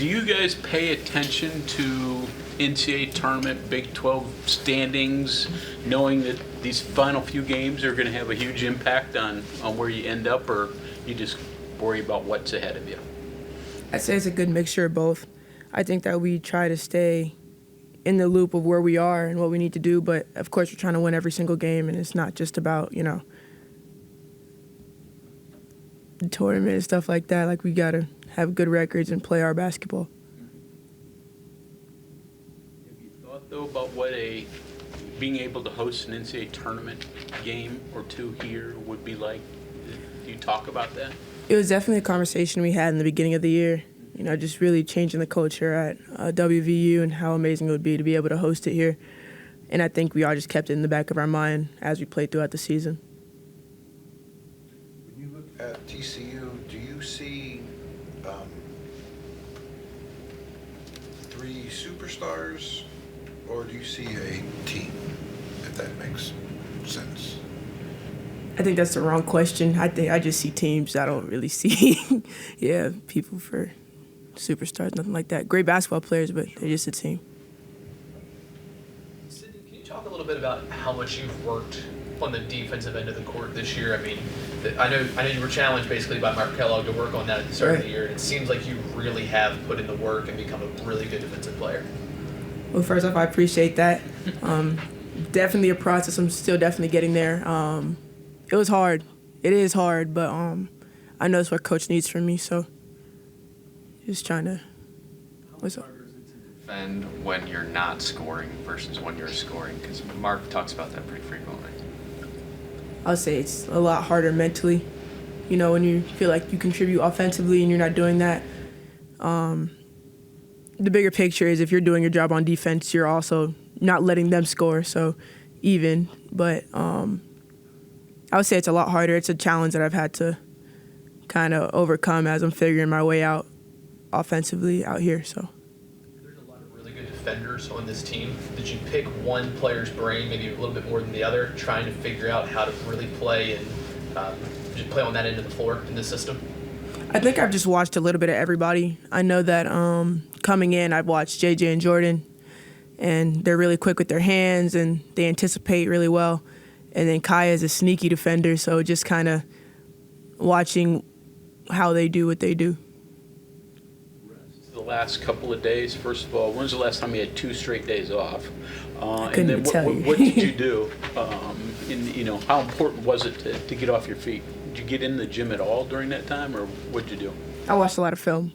Do you guys pay attention to NCAA tournament, Big 12 standings, knowing that these final few games are going to have a huge impact on where you end up, or you just worry about what's ahead of you? I'd say it's a good mixture of both. I think that we try to stay in the loop of where we are and what we need to do, but of course we're trying to win every single game, and it's not just about, the tournament and stuff like that. Like, we got to have good records and play our basketball. Have you thought, though, about what being able to host an NCAA tournament game or two here would be like? Do you talk about that? It was definitely a conversation we had in the beginning of the year, just really changing the culture at WVU and how amazing it would be to be able to host it here. And I think we all just kept it in the back of our mind as we played throughout the season. When you look at TCU, do you see three superstars, or do you see a team, if that makes sense? I think that's the wrong question. I just see teams. I don't really see, people for superstars, nothing like that. Great basketball players, but they're just a team. Sydney, can you talk a little bit about how much you've worked on the defensive end of the court this year? I mean, I know you were challenged basically by Mark Kellogg to work on that at the start of the year, and it seems like you really have put in the work and become a really good defensive player. Well, first off, I appreciate that. Definitely a process. I'm still definitely getting there. It was hard. It is hard, but I know it's what Coach needs from me, so just trying to. What's up? Defend when you're not scoring versus when you're scoring? Because Mark talks about that pretty frequently. I'll say it's a lot harder mentally. When you feel like you contribute offensively and you're not doing that. The bigger picture is if you're doing your job on defense, you're also not letting them score, so even. But I would say it's a lot harder. It's a challenge that I've had to kind of overcome as I'm figuring my way out offensively out here. So there's a lot of really good defenders on this team. Did you pick one player's brain, maybe a little bit more than the other, trying to figure out how to really play and just play on that end of the floor in the system? I think I've just watched a little bit of everybody. I know that coming in, I've watched JJ and Jordan, and they're really quick with their hands and they anticipate really well. And then Kaya is a sneaky defender, so just kind of watching how they do what they do. The last couple of days, first of all, when's the last time you had 2 straight days off? I couldn't and then tell you. What did you do? How important was it to get off your feet? Did you get in the gym at all during that time, or what did you do? I watched a lot of film.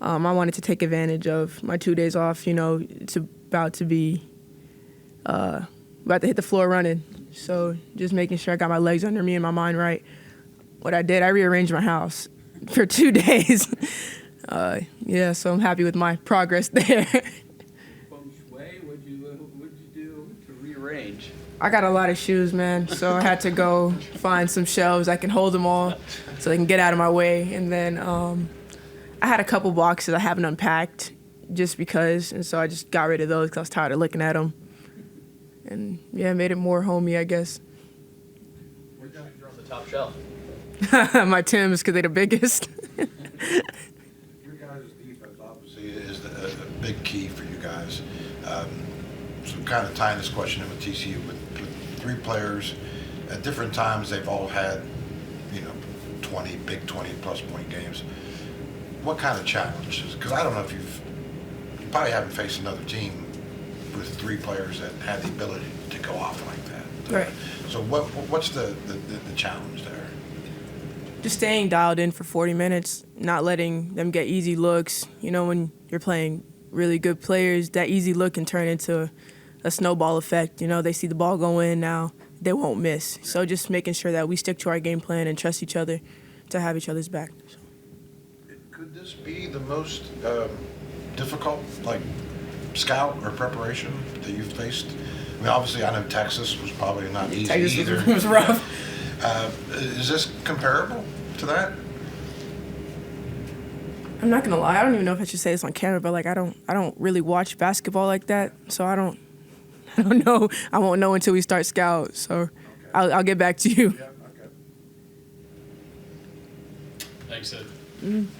I wanted to take advantage of my 2 days off. It's about to hit the floor running. So just making sure I got my legs under me and my mind right. What I did, I rearranged my house for 2 days. So I'm happy with my progress there. Feng Shui, what'd you do to rearrange? I got a lot of shoes, man, so I had to go find some shelves I can hold them all so they can get out of my way. And then I had a couple boxes I haven't unpacked just because, and so I just got rid of those because I was tired of looking at them. And, made it more homey, I guess. Where'd you on the top shelf? My Timbs, because they're the biggest. Your guys' defense obviously is a big key for you guys. So kind of tying this question in with TCU with 3 players at different times, they've all had 20+ point games. What kind of challenges? Because I don't know if you probably haven't faced another team with 3 players that had the ability to go off like that. Right. So what's the challenge there? Just staying dialed in for 40 minutes, not letting them get easy looks. When you're playing really good players, that easy look can turn into a snowball effect. They see the ball go in now, they won't miss. So just making sure that we stick to our game plan and trust each other to have each other's back. Could this be the most difficult, scout or preparation that you've faced? I mean, obviously, I know Texas was probably not easy either. Texas was rough. Is this comparable to that? I'm not gonna lie. I don't even know if I should say this on camera, but I don't really watch basketball like that, so I don't know. I won't know until we start scout. So okay. I'll get back to you. Yeah. Okay. Thanks, Ed. Mm-hmm.